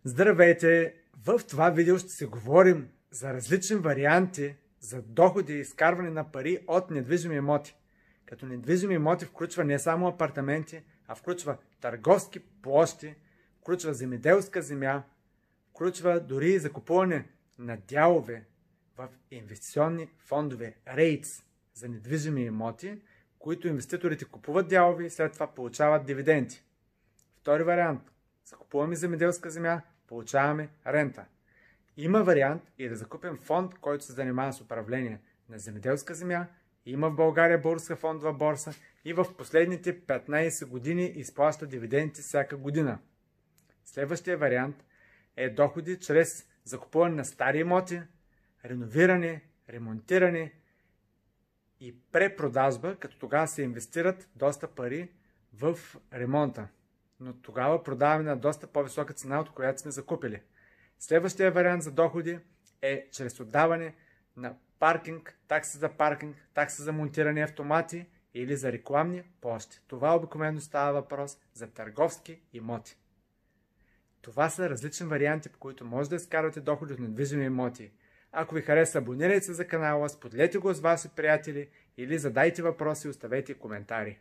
Здравейте! В това видео ще си говорим за различни варианти за доходи и изкарване на пари от недвижими имоти. Като недвижими имоти включва не само апартаменти, а включва търговски площи, включва земеделска земя, включва дори и закупуване на дялове в инвестиционни фондове, REITs за недвижими имоти, които инвеститорите купуват дялове и след това получават дивиденти. Втори вариант. Закупуваме земеделска земя, получаваме рента. Има вариант и да закупим фонд, който се занимава с управление на земеделска земя. Има в България българска фондова борса и в последните 15 години изплаща дивиденти всяка година. Следващия вариант е доходи чрез закупуване на стари имоти, реновиране, ремонтиране и препродажба, като тогава се инвестират доста пари в ремонта. Но тогава продаваме на доста по-висока цена, от която сме закупили. Следващия вариант за доходи е чрез отдаване на паркинг, такси за паркинг, такси за монтиране автомати или за рекламни площи. Това обикновено става въпрос за търговски имоти. Това са различни варианти, по които може да изкарвате доходи от недвижими имоти. Ако ви хареса, абонирайте се за канала, споделете го с ваши приятели или задайте въпроси и оставете коментари.